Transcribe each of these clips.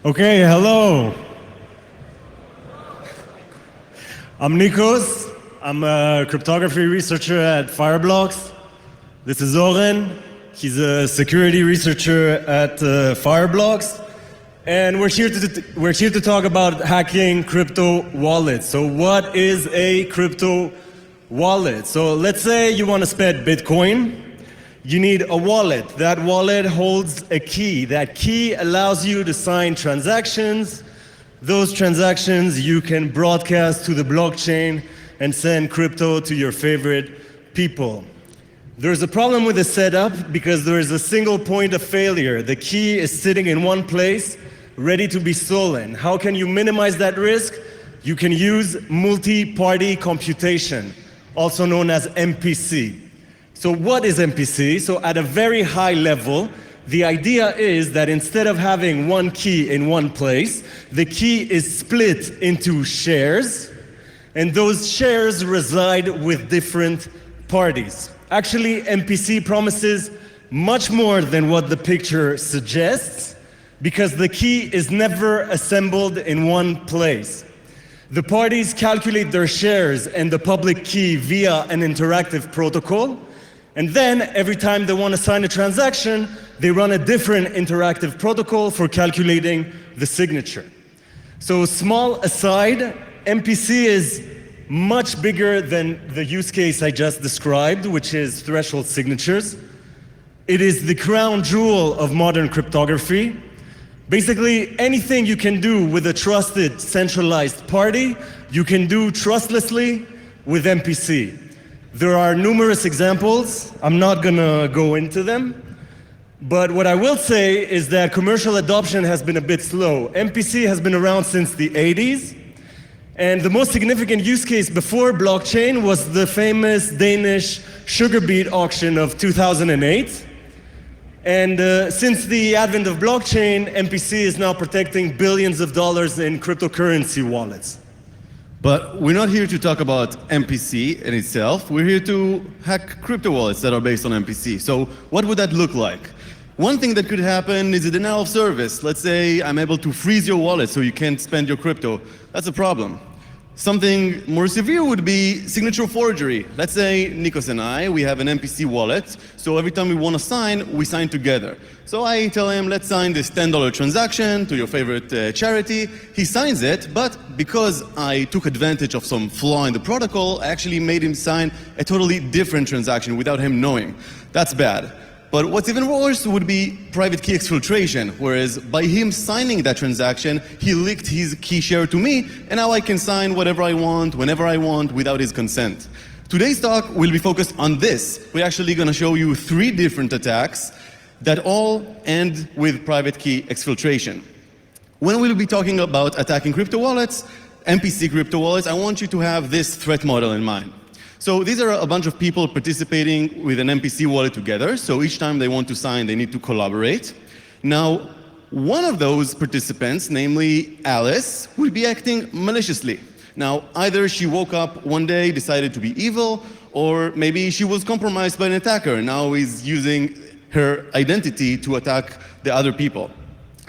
Okay, hello. I'm Nikos. I'm a cryptography researcher at Fireblocks. This is Oren. He's a security researcher at Fireblocks. And we're here to talk about hacking crypto wallets. So what is a crypto wallet? So let's say you want to spend Bitcoin. You need a wallet. That wallet holds a key. That key allows you to sign transactions. Those transactions you can broadcast to the blockchain and send crypto to your favorite people. There's a problem with the setup because there is a single point of failure. The key is sitting in one place, ready to be stolen. How can you minimize that risk? You can use multi-party computation, also known as MPC. So what is MPC? So at a very high level, the idea is that instead of having one key in one place, the key is split into shares, and those shares reside with different parties. Actually, MPC promises much more than what the picture suggests, because the key is never assembled in one place. The parties calculate their shares and the public key via an interactive protocol, and then every time they want to sign a transaction, they run a different interactive protocol for calculating the signature. So small aside, MPC is much bigger than the use case I just described, which is threshold signatures. It is the crown jewel of modern cryptography. Basically, anything you can do with a trusted centralized party, you can do trustlessly with MPC. There are numerous examples. I'm not gonna go into them. But what I will say is that commercial adoption has been a bit slow. MPC has been around since the 80s. And the most significant use case before blockchain was the famous Danish sugar beet auction of 2008. And since the advent of blockchain, MPC is now protecting billions of dollars in cryptocurrency wallets. But we're not here to talk about MPC in itself. We're here to hack crypto wallets that are based on MPC. So what would that look like? One thing that could happen is a denial of service. Let's say I'm able to freeze your wallet so you can't spend your crypto. That's a problem. Something more severe would be signature forgery. Let's say Nikos and I, we have an MPC wallet, so every time we want to sign, we sign together. So I tell him, let's sign this $10 transaction to your favorite charity. He signs it, but because I took advantage of some flaw in the protocol, I actually made him sign a totally different transaction without him knowing. That's bad. But what's even worse would be private key exfiltration, whereas by him signing that transaction, he leaked his key share to me, and now I can sign whatever I want, whenever I want, without his consent. Today's talk will be focused on this. We're actually going to show you 3 different attacks that all end with private key exfiltration. When we'll be talking about attacking crypto wallets, MPC crypto wallets, I want you to have this threat model in mind. So these are a bunch of people participating with an MPC wallet together. So each time they want to sign, they need to collaborate. Now, one of those participants, namely Alice, will be acting maliciously. Now, either she woke up one day, decided to be evil, or maybe she was compromised by an attacker and now is using her identity to attack the other people.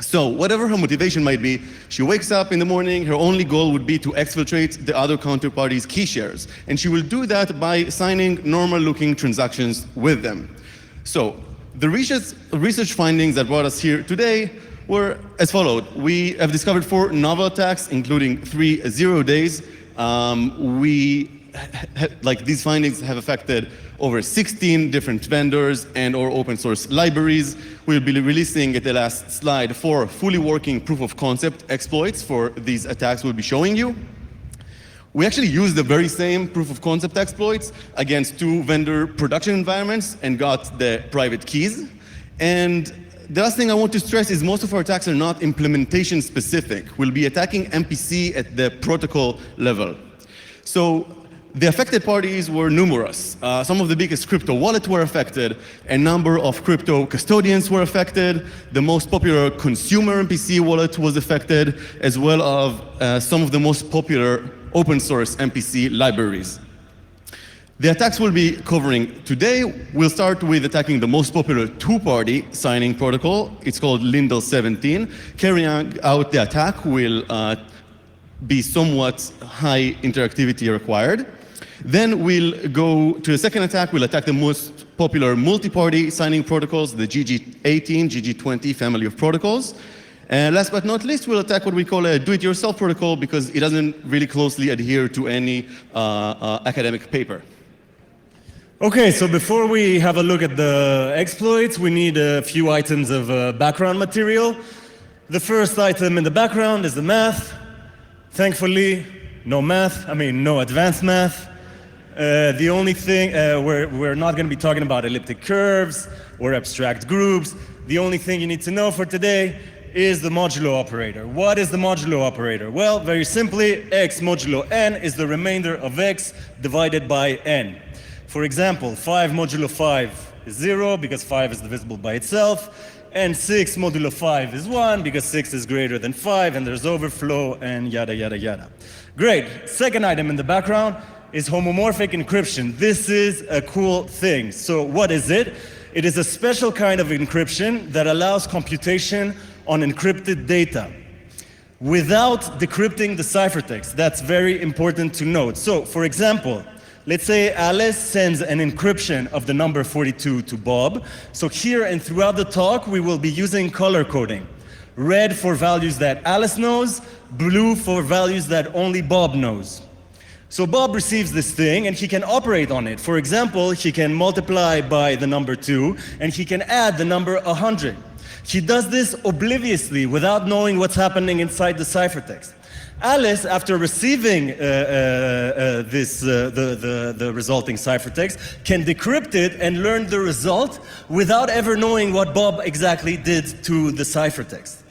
So whatever her motivation might be, she wakes up in the morning, her only goal would be to exfiltrate the other counterparty's key shares. And she will do that by signing normal-looking transactions with them. So the research findings that brought us here today were as followed. We have discovered 4 novel attacks, including 3 0 days. These findings have affected over 16 different vendors and or open source libraries. We'll be releasing at the last slide 4 fully working proof of concept exploits for these attacks we'll be showing you. We actually used the very same proof of concept exploits against 2 vendor production environments and got the private keys. And the last thing I want to stress is most of our attacks are not implementation specific. We'll be attacking MPC at the protocol level. So the affected parties were numerous. Some of the biggest crypto wallets were affected. A number of crypto custodians were affected. The most popular consumer MPC wallet was affected, as well as some of the most popular open source MPC libraries. The attacks we'll be covering today, we'll start with attacking the most popular two-party signing protocol. It's called Lindell 17. Carrying out the attack will be somewhat high interactivity required. Then we'll go to the second attack. We'll attack the most popular multi-party signing protocols, the GG18, GG20 family of protocols. And last but not least, we'll attack what we call a do-it-yourself protocol because it doesn't really closely adhere to any academic paper. Okay, so before we have a look at the exploits, we need a few items of background material. The first item in the background is the math. Thankfully, no advanced math. The only thing, we're not going to be talking about elliptic curves or abstract groups. The only thing you need to know for today is the modulo operator. What is the modulo operator? Well, very simply, x modulo n is the remainder of x divided by n. For example, 5 modulo 5 is 0 because 5 is divisible by itself, and 6 modulo 5 is 1 because 6 is greater than 5, and there's overflow, and yada, yada, yada. Great. Second item in the background is homomorphic encryption. This is a cool thing. So what is it? It is a special kind of encryption that allows computation on encrypted data without decrypting the ciphertext. That's very important to note. So, for example, let's say Alice sends an encryption of the number 42 to Bob. So here and throughout the talk, we will be using color coding. Red for values that Alice knows, blue for values that only Bob knows. So Bob receives this thing and he can operate on it. For example, he can multiply by the number 2 and he can add the number 100. He does this obliviously without knowing what's happening inside the ciphertext. Alice, after receiving the resulting ciphertext, can decrypt it and learn the result without ever knowing what Bob exactly did to the ciphertext.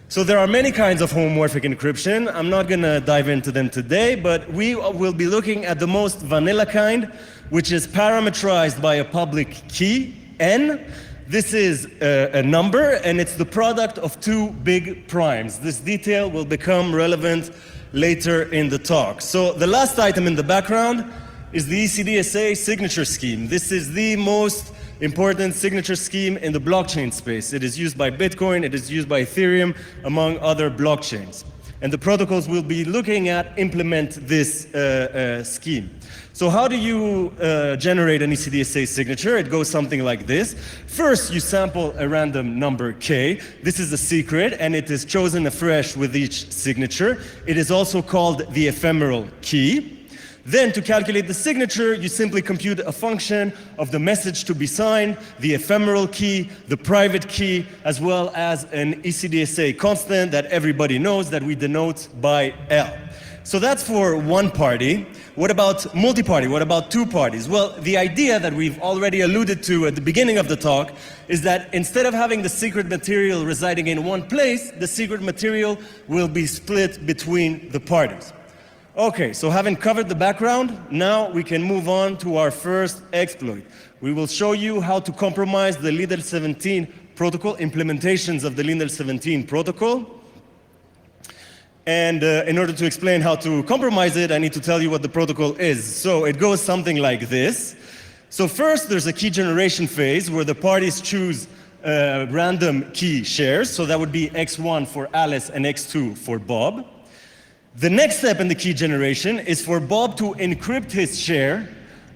So there are many kinds of homomorphic encryption. I'm not going to dive into them today, but we will be looking at the most vanilla kind, which is parameterized by a public key, n. This is a number, and it's the product of two big primes. This detail will become relevant later in the talk. So the last item in the background is the ECDSA signature scheme. This is the most important signature scheme in the blockchain space. It is used by Bitcoin, it is used by Ethereum, among other blockchains. And the protocols we'll be looking at implement this scheme. So how do you generate an ECDSA signature? It goes something like this. First, you sample a random number k. This is a secret, and it is chosen afresh with each signature. It is also called the ephemeral key. Then, to calculate the signature, you simply compute a function of the message to be signed, the ephemeral key, the private key, as well as an ECDSA constant that everybody knows that we denote by L. So that's for one party. What about multi-party? What about two parties? Well, the idea that we've already alluded to at the beginning of the talk is that instead of having the secret material residing in one place, the secret material will be split between the parties. Okay, so having covered the background, now we can move on to our first exploit. We will show you how to compromise the Lindell 17 protocol, implementations of the Lindell 17 protocol. And in order to explain how to compromise it, I need to tell you what the protocol is. So it goes something like this. So first, there's a key generation phase where the parties choose random key shares. So that would be X1 for Alice and X2 for Bob. The next step in the key generation is for Bob to encrypt his share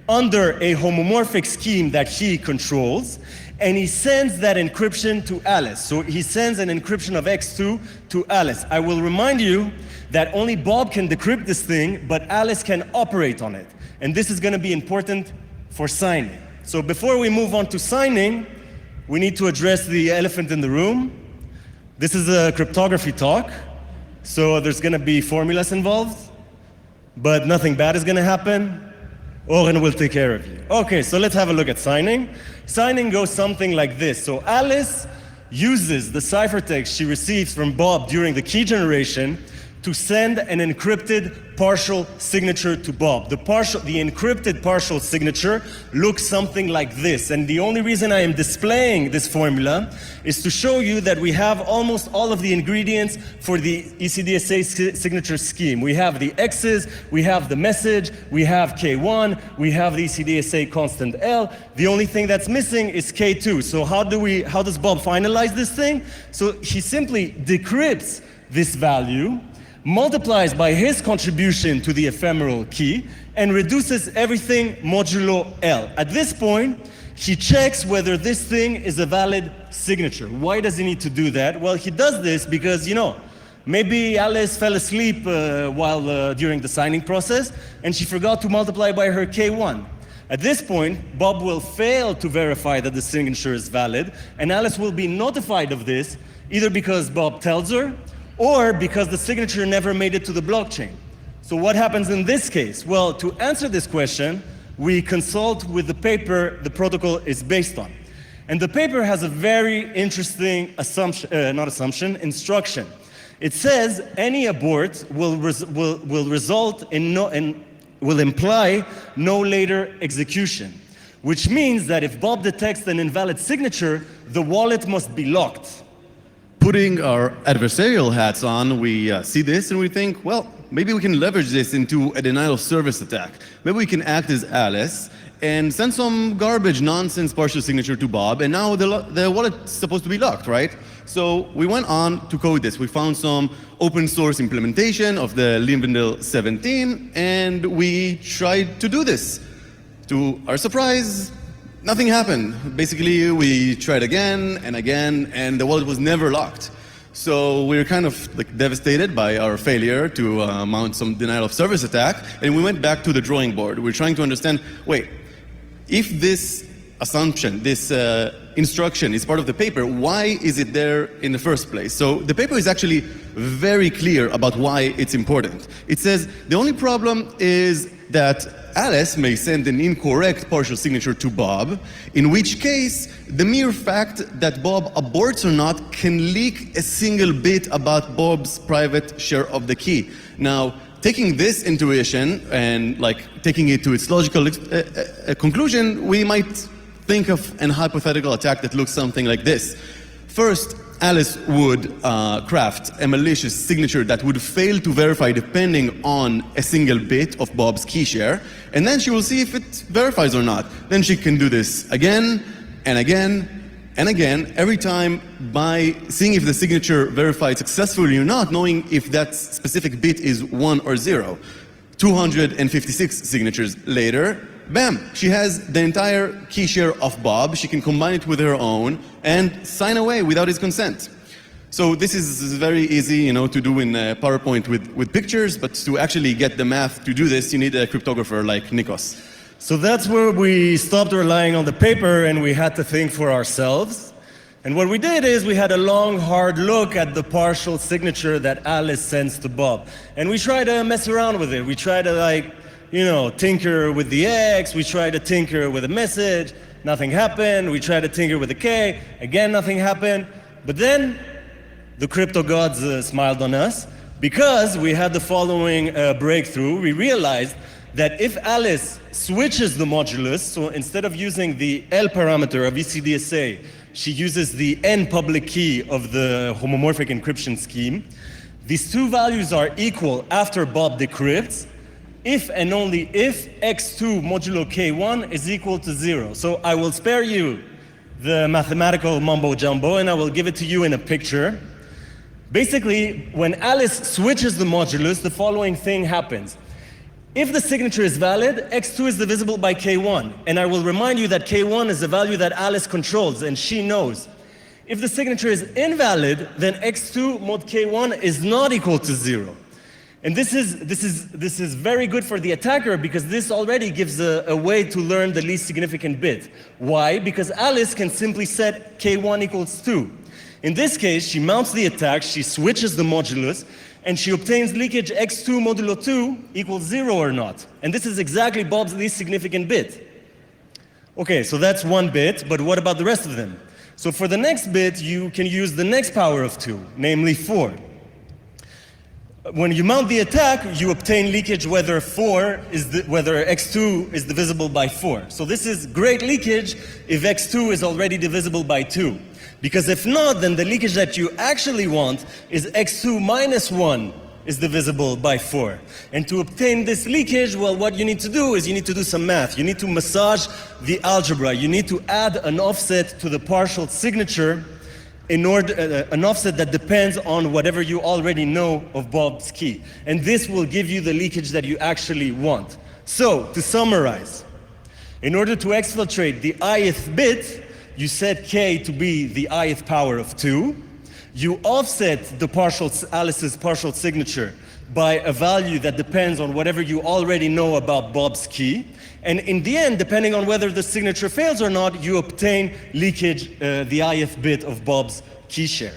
under a homomorphic scheme that he controls, and he sends that encryption to Alice. So he sends an encryption of X2 to Alice. I will remind you that only Bob can decrypt this thing, but Alice can operate on it. And this is going to be important for signing. So before we move on to signing, we need to address the elephant in the room. This is a cryptography talk. So there's going to be formulas involved, but nothing bad is going to happen. Oren will take care of you. Okay, so let's have a look at signing. Signing goes something like this. So Alice uses the ciphertext she receives from Bob during the key generation to send an encrypted partial signature to Bob. The encrypted partial signature looks something like this. And the only reason I am displaying this formula is to show you that we have almost all of the ingredients for the ECDSA signature scheme. We have the X's, we have the message, we have K1, we have the ECDSA constant L. The only thing that's missing is K2. So how does Bob finalize this thing? So he simply decrypts this value, multiplies by his contribution to the ephemeral key, and reduces everything modulo L. At this point, he checks whether this thing is a valid signature. Why does he need to do that? Well, he does this because, maybe Alice fell asleep during the signing process, and she forgot to multiply by her K1. At this point, Bob will fail to verify that the signature is valid, and Alice will be notified of this, either because Bob tells her, or because the signature never made it to the blockchain. So what happens in this case? Well, to answer this question, we consult with the paper the protocol is based on. And the paper has a very interesting instruction. It says any abort will imply no later execution, which means that if Bob detects an invalid signature, the wallet must be locked. Putting our adversarial hats on, we see this and we think, well, maybe we can leverage this into a denial of service attack. Maybe we can act as Alice and send some garbage nonsense partial signature to Bob, and now the wallet's supposed to be locked, right? So we went on to code this. We found some open source implementation of the Limbendel 17, and we tried to do this. To our surprise, nothing happened. Basically, we tried again and again, and the wallet was never locked. So we were kind of devastated by our failure to mount some denial of service attack, and we went back to the drawing board. We're trying to understand, wait, if this assumption, this instruction is part of the paper, why is it there in the first place? So the paper is actually very clear about why it's important. It says the only problem is that Alice may send an incorrect partial signature to Bob, in which case the mere fact that Bob aborts or not can leak a single bit about Bob's private share of the key. Now, taking this intuition and taking it to its logical conclusion, we might think of an hypothetical attack that looks something like this. First, Alice would craft a malicious signature that would fail to verify depending on a single bit of Bob's key share, and then she will see if it verifies or not. Then she can do this again and again and again, every time by seeing if the signature verified successfully or not, knowing if that specific bit is 1 or 0. 256 signatures later, bam, she has the entire key share of Bob. She can combine it with her own and sign away without his consent. So this is very easy, to do in PowerPoint with pictures, but to actually get the math to do this, you need a cryptographer like Nikos. So that's where we stopped relying on the paper and we had to think for ourselves. And what we did is we had a long, hard look at the partial signature that Alice sends to Bob. And we tried to mess around with it. We tried to tinker with the X, we tried to tinker with a message, nothing happened. We tried to tinker with a K, again nothing happened. But then the crypto gods smiled on us because we had the following breakthrough. We realized that if Alice switches the modulus, so instead of using the L parameter of ECDSA, she uses the N public key of the homomorphic encryption scheme, these two values are equal after Bob decrypts, if and only if x2 modulo k1 is equal to 0. So I will spare you the mathematical mumbo jumbo and I will give it to you in a picture. Basically, when Alice switches the modulus, the following thing happens. If the signature is valid, x2 is divisible by k1. And I will remind you that k1 is the value that Alice controls and she knows. If the signature is invalid, then x2 mod k1 is not equal to 0. And this is very good for the attacker because this already gives a way to learn the least significant bit. Why? Because Alice can simply set k1 equals 2. In this case, she mounts the attack, she switches the modulus, and she obtains leakage x2 modulo 2 equals 0 or not. And this is exactly Bob's least significant bit. Okay, so that's one bit, but what about the rest of them? So for the next bit, you can use the next power of 2, namely 4. When you mount the attack, you obtain leakage whether whether x2 is divisible by 4. So this is great leakage if x2 is already divisible by 2. Because if not, then the leakage that you actually want is x2 minus 1 is divisible by 4. And to obtain this leakage, well, what you need to do is you need to do some math. You need to massage the algebra. You need to add an offset to the partial signature in order, an offset that depends on whatever you already know of Bob's key. And this will give you the leakage that you actually want. So, to summarize, in order to exfiltrate the ith bit, you set k to be the ith power of 2. You offset the Alice's partial signature by a value that depends on whatever you already know about Bob's key. And in the end, depending on whether the signature fails or not, you obtain leakage, the ith bit of Bob's key share.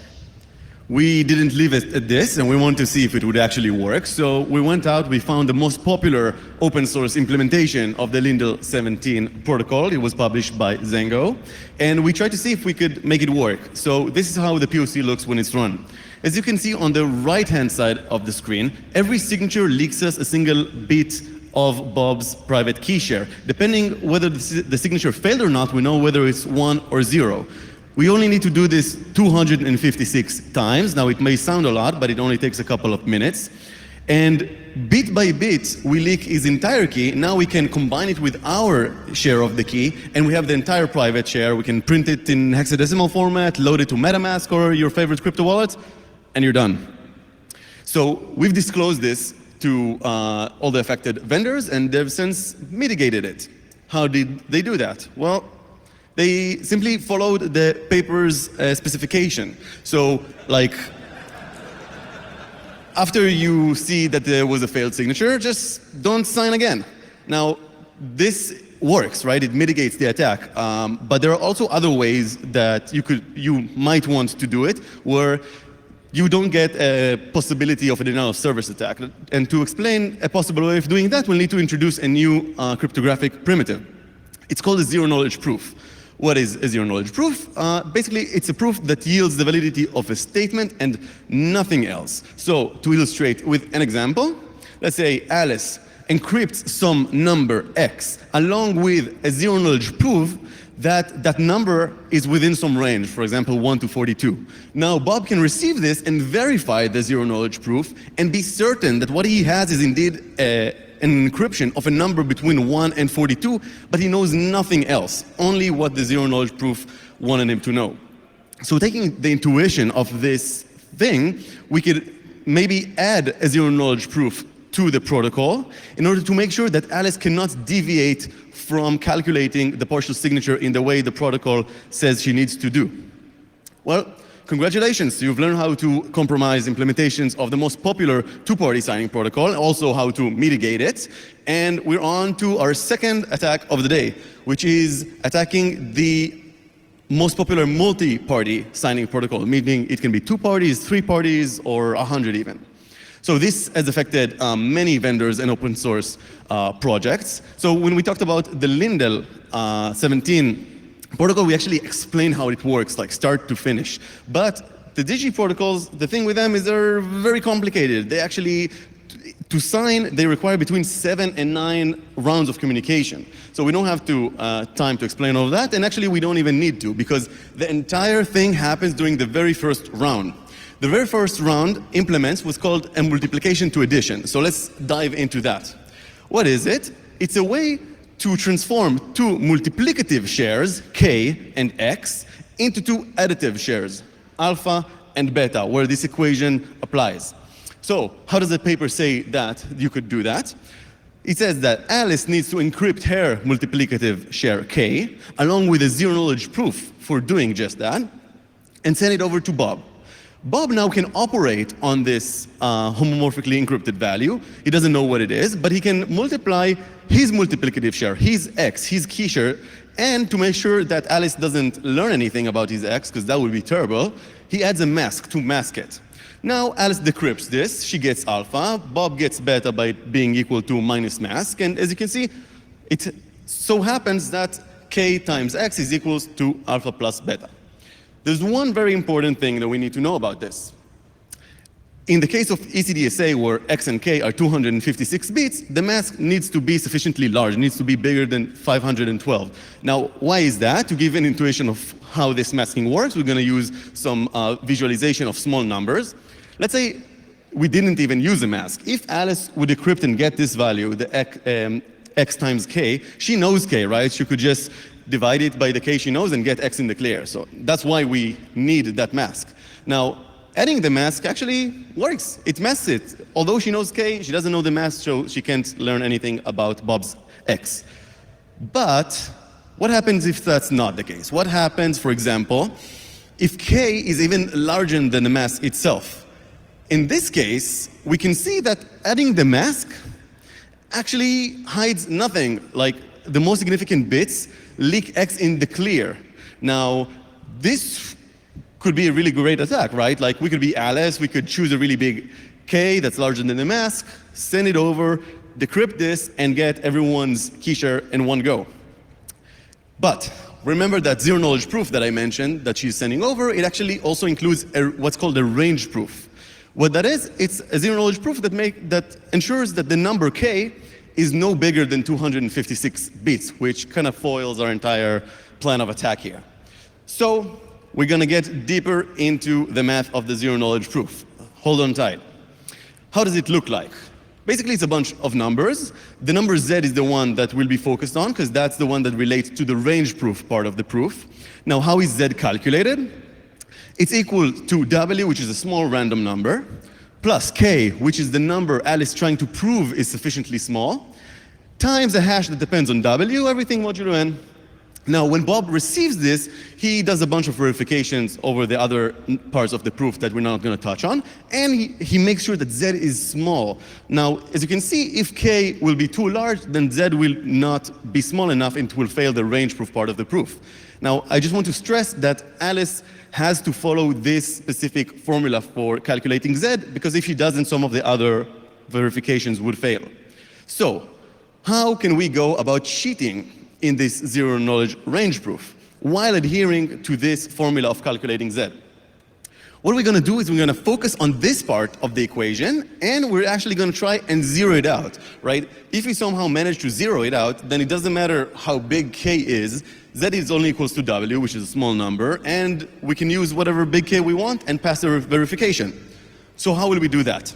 We didn't leave it at this, and we want to see if it would actually work. So we went out, we found the most popular open source implementation of the Lindell 17 protocol. It was published by Zengo. And we tried to see if we could make it work. So this is how the POC looks when it's run. As you can see on the right-hand side of the screen, every signature leaks us a single bit of Bob's private key share. Depending whether the signature failed or not, we know whether it's 1 or 0. We only need to do this 256 times. Now, it may sound a lot, but it only takes a couple of minutes. And bit by bit, we leak his entire key. Now we can combine it with our share of the key, and we have the entire private share. We can print it in hexadecimal format, load it to MetaMask or your favorite crypto wallet, and you're done. So we've disclosed this to all the affected vendors, and they've since mitigated it. How did they do that? Well, they simply followed the paper's specification. So, like, after you see that there was a failed signature, just don't sign again. Now, this works, right? It mitigates the attack. But there are also other ways that you might want to do it, where you don't get a possibility of a denial of service attack. And to explain a possible way of doing that, we'll need to introduce a new cryptographic primitive. It's called a zero-knowledge proof. What is a zero-knowledge proof? Basically, it's a proof that yields the validity of a statement and nothing else. So, to illustrate with an example, let's say Alice encrypts some number x along with a zero-knowledge proof that that number is within some range, for example, 1 to 42. Now, Bob can receive this and verify the zero-knowledge proof and be certain that what he has is indeed an encryption of a number between 1 and 42, but he knows nothing else, only what the zero-knowledge proof wanted him to know. So taking the intuition of this thing, we could maybe add a zero-knowledge proof to the protocol in order to make sure that Alice cannot deviate from calculating the partial signature in the way the protocol says she needs to do. Well, congratulations, you've learned how to compromise implementations of the most popular two-party signing protocol, also how to mitigate it. And we're on to our second attack of the day, which is attacking the most popular multi-party signing protocol, meaning it can be 2 parties, 3 parties, or 100 even. So this has affected many vendors and open source projects. So when we talked about the Lindell 17 protocol, we actually explained how it works, like start to finish. But the Digi protocols, the thing with them is they're very complicated. They actually, to sign, they require between 7 and 9 rounds of communication. So we don't have time to explain all of that, and actually we don't even need to, because the entire thing happens during the very first round. The very first round implements what's called a multiplication to addition. So let's dive into that. What is it? It's a way to transform 2 multiplicative shares, k and x, into 2 additive shares, alpha and beta, where this equation applies. So how does the paper say that you could do that? It says that Alice needs to encrypt her multiplicative share k, along with a zero-knowledge proof for doing just that, and send it over to Bob. Bob now can operate on this homomorphically encrypted value. He doesn't know what it is, but he can multiply his multiplicative share, his x, his key share, and to make sure that Alice doesn't learn anything about his x, because that would be terrible, he adds a mask to mask it. Now Alice decrypts this, she gets alpha, Bob gets beta by being equal to minus mask, and as you can see, it so happens that k times x is equals to alpha plus beta. There's one very important thing that we need to know about this. In the case of ECDSA, where X and K are 256 bits, the mask needs to be sufficiently large, needs to be bigger than 512. Now, why is that? To give an intuition of how this masking works, we're going to use some visualization of small numbers. Let's say we didn't even use a mask. If Alice would decrypt and get this value, the X times K, she knows K, right? She could just divide it by the K she knows and get X in the clear. So that's why we need that mask. Now, adding the mask actually works. It masks it. Although she knows K, she doesn't know the mask, so she can't learn anything about Bob's X. But what happens if that's not the case? What happens, for example, if K is even larger than the mask itself? In this case, we can see that adding the mask actually hides nothing. Like the most significant bits leak X in the clear. Now, this could be a really great attack, right? Like we could be Alice, we could choose a really big K that's larger than the mask, send it over, decrypt this, and get everyone's key share in one go. But remember that zero knowledge proof that I mentioned that she's sending over, it actually also includes what's called a range proof. What that is, it's a zero knowledge proof that ensures that the number K is no bigger than 256 bits, which kind of foils our entire plan of attack here. So we're going to get deeper into the math of the zero knowledge proof. Hold on tight. How does it look like? Basically, it's a bunch of numbers. The number Z is the one that we'll be focused on because that's the one that relates to the range proof part of the proof. Now, how is Z calculated? It's equal to W, which is a small random number, plus K, which is the number Alice trying to prove is sufficiently small, times a hash that depends on W, everything modulo N. Now, when Bob receives this, he does a bunch of verifications over the other parts of the proof that we're not going to touch on, and he makes sure that Z is small. Now, as you can see, if K will be too large, then Z will not be small enough and it will fail the range proof part of the proof. Now, I just want to stress that Alice has to follow this specific formula for calculating Z, because if she doesn't, some of the other verifications would fail. So, how can we go about cheating in this zero knowledge range proof while adhering to this formula of calculating Z? What we're going to do is we're going to focus on this part of the equation, and we're actually going to try and zero it out, right? If we somehow manage to zero it out, then it doesn't matter how big K is, Z is only equals to W, which is a small number, and we can use whatever big K we want and pass the verification. So how will we do that?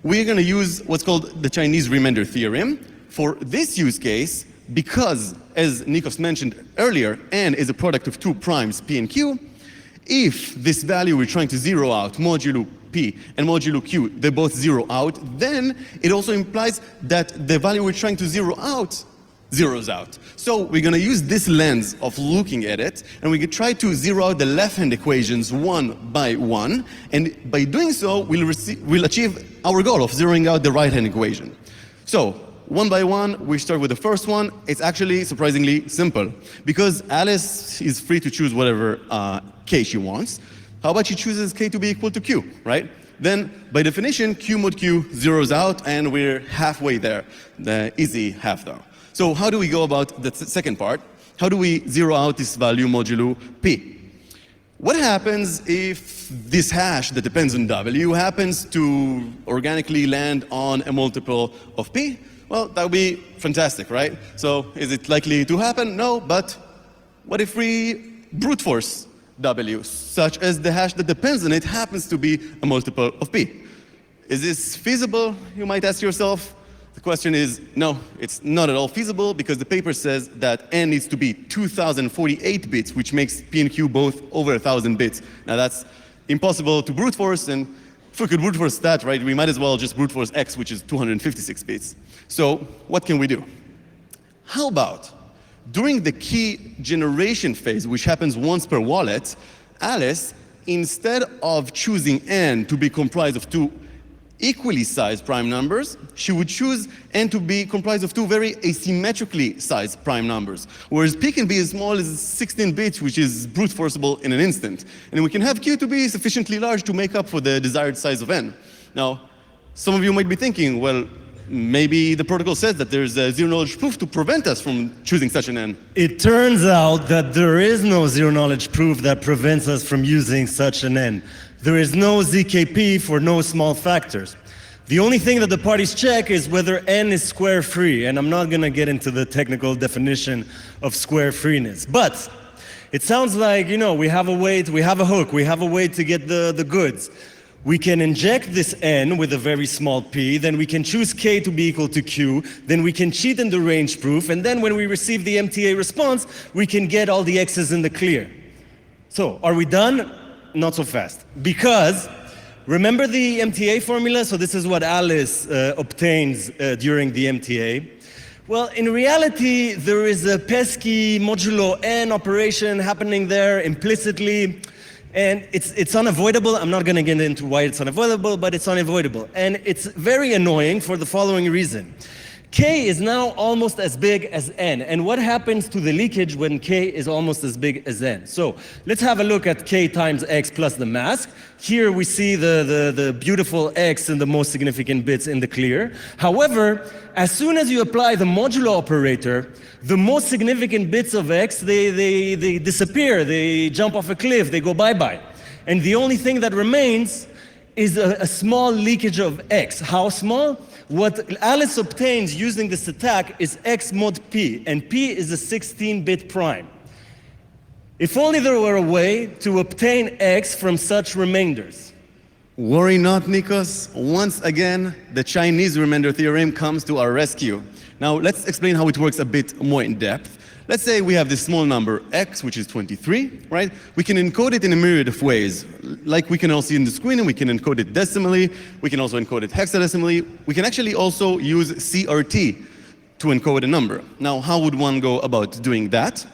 We're going to use what's called the Chinese remainder theorem. For this use case, because, as Nikos mentioned earlier, N is a product of two primes, P and Q, if this value we're trying to zero out, modulo P and modulo Q, they both zero out, then it also implies that the value we're trying to zero out zeroes out. So we're going to use this lens of looking at it, and we can try to zero out the left-hand equations one by one, and by doing so, we'll achieve our goal of zeroing out the right-hand equation. So one by one, we start with the first one. It's actually surprisingly simple, because Alice is free to choose whatever K she wants. How about she chooses K to be equal to Q, right? Then, by definition, Q mod Q zeroes out, and we're halfway there. The easy half, though. So how do we go about the second part? How do we zero out this value modulo P? What happens if this hash that depends on W happens to organically land on a multiple of P? Well, that would be fantastic, right? So is it likely to happen? No, but what if we brute force W, such as the hash that depends on it happens to be a multiple of P? Is this feasible, you might ask yourself? The question is, no, it's not at all feasible, because the paper says that N needs to be 2048 bits, which makes P and Q both over 1,000 bits. Now that's impossible to brute force, and if we could brute force that, right, we might as well just brute force X, which is 256 bits. So what can we do? How about during the key generation phase, which happens once per wallet, Alice, instead of choosing N to be comprised of two equally sized prime numbers, she would choose N to be comprised of two very asymmetrically sized prime numbers, whereas P can be as small as 16 bits, which is brute forceable in an instant. And we can have Q to be sufficiently large to make up for the desired size of N. Now, some of you might be thinking, well, maybe the protocol says that there's a zero knowledge proof to prevent us from choosing such an N. It turns out that there is no zero knowledge proof that prevents us from using such an N. There is no ZKP for no small factors. The only thing that the parties check is whether n is square free, and I'm not going to get into the technical definition of square freeness. But it sounds like, we have a way, we have a hook, we have a way to get the goods. We can inject this n with a very small p, then we can choose k to be equal to q, then we can cheat in the range proof, and then when we receive the MTA response, we can get all the x's in the clear. So, are we done? Not so fast. Because, remember the MTA formula? So this is what Alice obtains during the MTA. Well, in reality, there is a pesky modulo n operation happening there implicitly. And it's unavoidable. I'm not going to get into why it's unavoidable, but it's unavoidable. And it's very annoying for the following reason. K is now almost as big as n. And what happens to the leakage when K is almost as big as n? So let's have a look at K times X plus the mask. Here we see the beautiful X and the most significant bits in the clear. However, as soon as you apply the modulo operator, the most significant bits of X, they disappear, they jump off a cliff, they go bye-bye. And the only thing that remains is a small leakage of X. How small? What Alice obtains using this attack is X mod P, and P is a 16-bit prime. If only there were a way to obtain X from such remainders. Worry not, Nikos. Once again, the Chinese remainder theorem comes to our rescue. Now, let's explain how it works a bit more in depth. Let's say we have this small number x, which is 23, right? We can encode it in a myriad of ways. Like we can all see in the screen, and we can encode it decimally. We can also encode it hexadecimally. We can actually also use CRT to encode a number. Now, how would one go about doing that?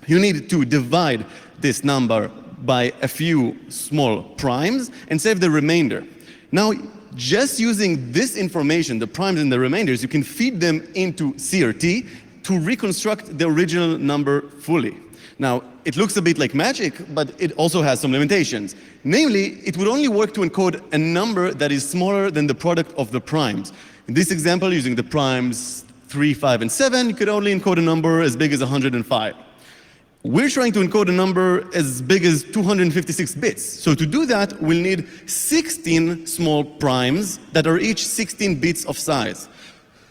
You need to divide this number by a few small primes and save the remainder. Now, just using this information, the primes and the remainders, you can feed them into CRT to reconstruct the original number fully. Now, it looks a bit like magic, but it also has some limitations. Namely, it would only work to encode a number that is smaller than the product of the primes. In this example, using the primes 3, 5, and 7, you could only encode a number as big as 105. We're trying to encode a number as big as 256 bits. So to do that, we'll need 16 small primes that are each 16 bits of size.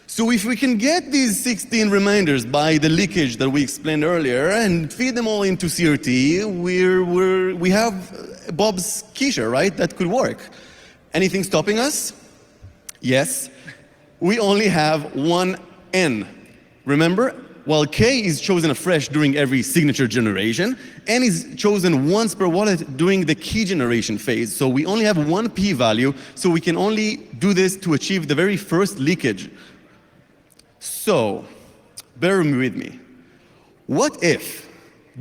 So if we can get these 16 remainders by the leakage that we explained earlier and feed them all into CRT, we have Bob's quiche, right? That could work. Anything stopping us? Yes. We only have one N. Remember? While K is chosen afresh during every signature generation, N is chosen once per wallet during the key generation phase. So we only have one P value, so we can only do this to achieve the very first leakage. So, bear with me. What if,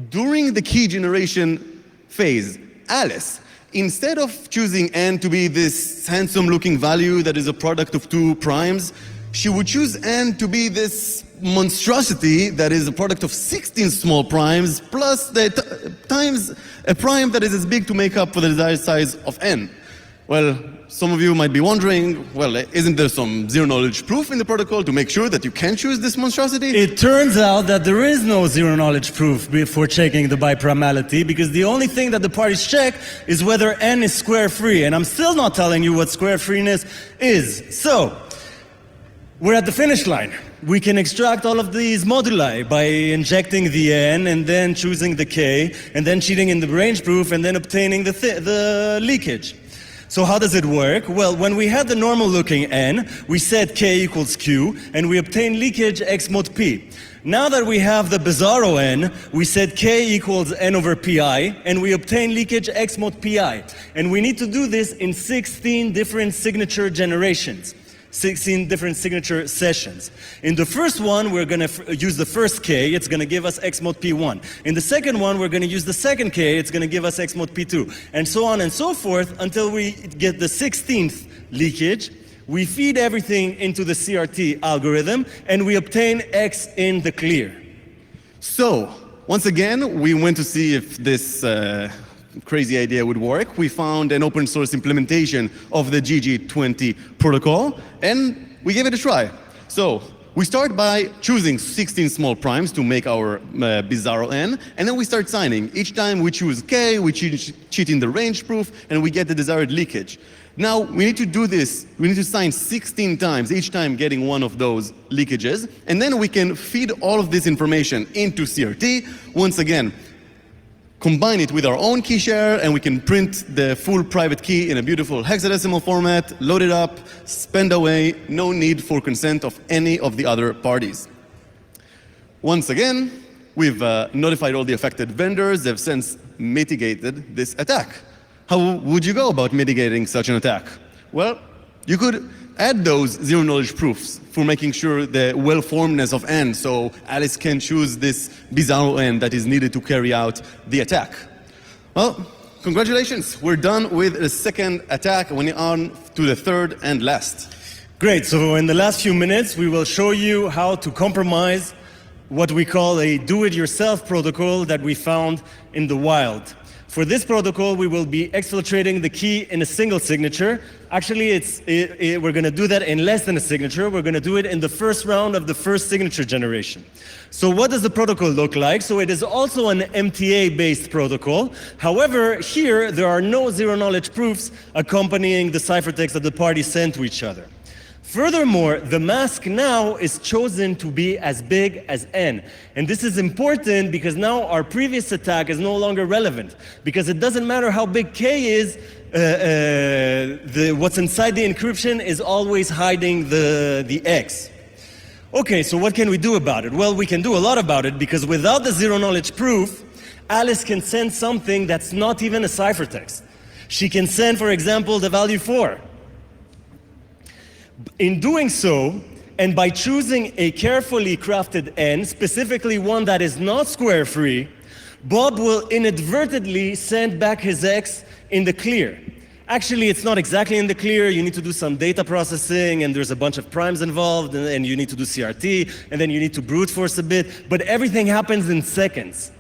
during the key generation phase, Alice, instead of choosing N to be this handsome-looking value that is a product of two primes, she would choose N to be this monstrosity that is a product of 16 small primes plus times a prime that is as big to make up for the desired size of N. Well, some of you might be wondering, well, isn't there some zero-knowledge proof in the protocol to make sure that you can choose this monstrosity? It turns out that there is no zero-knowledge proof before checking the biprimality, because the only thing that the parties check is whether N is square-free, and I'm still not telling you what square-freeness is. So, we're at the finish line. We can extract all of these moduli by injecting the N and then choosing the K and then cheating in the range proof and then obtaining the leakage. So how does it work? Well, when we had the normal looking N, we set K equals Q and we obtain leakage X mod P. Now that we have the bizarro N, we set K equals N over Pi and we obtain leakage X mod Pi. And we need to do this in 16 different signature generations. 16 different signature sessions. In the first one, we're going to use the first K, it's going to give us X mod P1. In the second one, we're going to use the second K, it's going to give us X mod P2. And so on and so forth until we get the 16th leakage. We feed everything into the CRT algorithm and we obtain X in the clear. So, once again, we went to see if this crazy idea would work. We found an open source implementation of the GG20 protocol and we gave it a try. So We start by choosing 16 small primes to make our bizarro n, and then we start signing. Each time we choose k, we cheat in the range proof, and we get the desired leakage. Now, we need to do this. We need to sign 16 times, each time getting one of those leakages, and then we can feed all of this information into CRT. Once again, combine it with our own key share, and we can print the full private key in a beautiful hexadecimal format, load it up, spend away, no need for consent of any of the other parties. Once again, we've notified all the affected vendors. They've since mitigated this attack. How would you go about mitigating such an attack? Well, you could add those zero-knowledge proofs for making sure the well-formedness of n, so Alice can choose this bizarro n that is needed to carry out the attack. Well, congratulations. We're done with the second attack. We're on to the third and last. Great. So in the last few minutes, we will show you how to compromise what we call a do-it-yourself protocol that we found in the wild. For this protocol, we will be exfiltrating the key in a single signature. Actually, we're going to do that in less than a signature. We're going to do it in the first round of the first signature generation. So what does the protocol look like? So it is also an MTA-based protocol. However, here, there are no zero-knowledge proofs accompanying the ciphertext that the parties send to each other. Furthermore, the mask now is chosen to be as big as n. And this is important because now our previous attack is no longer relevant, because it doesn't matter how big k is, what's inside the encryption is always hiding the x. Okay, so what can we do about it? Well, we can do a lot about it, because without the zero-knowledge proof, Alice can send something that's not even a ciphertext. She can send, for example, the value 4. In doing so, and by choosing a carefully crafted n, specifically one that is not square-free, Bob will inadvertently send back his x in the clear. Actually, it's not exactly in the clear. You need to do some data processing, and there's a bunch of primes involved, and you need to do CRT, and then you need to brute force a bit, but everything happens in seconds.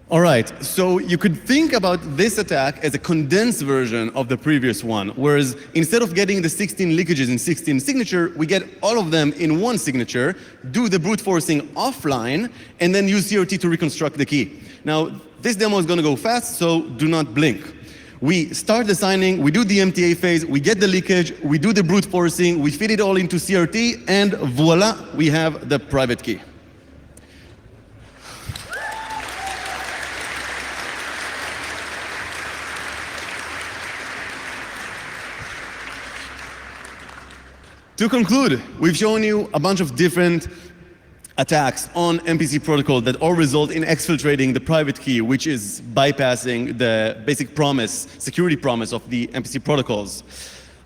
All right, so you could think about this attack as a condensed version of the previous one, whereas instead of getting the 16 leakages in 16 signature, we get all of them in one signature, do the brute forcing offline, and then use CRT to reconstruct the key. Now, this demo is going to go fast, so do not blink. We start the signing, we do the MTA phase, we get the leakage, we do the brute forcing, we feed it all into CRT, and voila, we have the private key. To conclude, we've shown you a bunch of different attacks on MPC protocol that all result in exfiltrating the private key, which is bypassing the basic promise, security promise of the MPC protocols.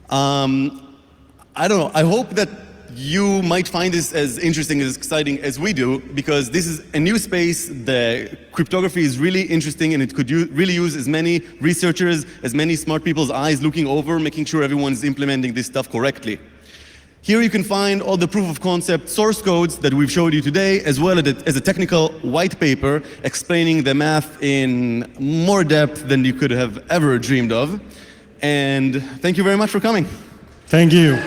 I don't know, I hope that you might find this as interesting, as exciting as we do, because this is a new space. The cryptography is really interesting, and it could really use as many researchers, as many smart people's eyes looking over, making sure everyone's implementing this stuff correctly. Here you can find all the proof of concept source codes that we've showed you today, as well as a technical white paper explaining the math in more depth than you could have ever dreamed of. And thank you very much for coming. Thank you.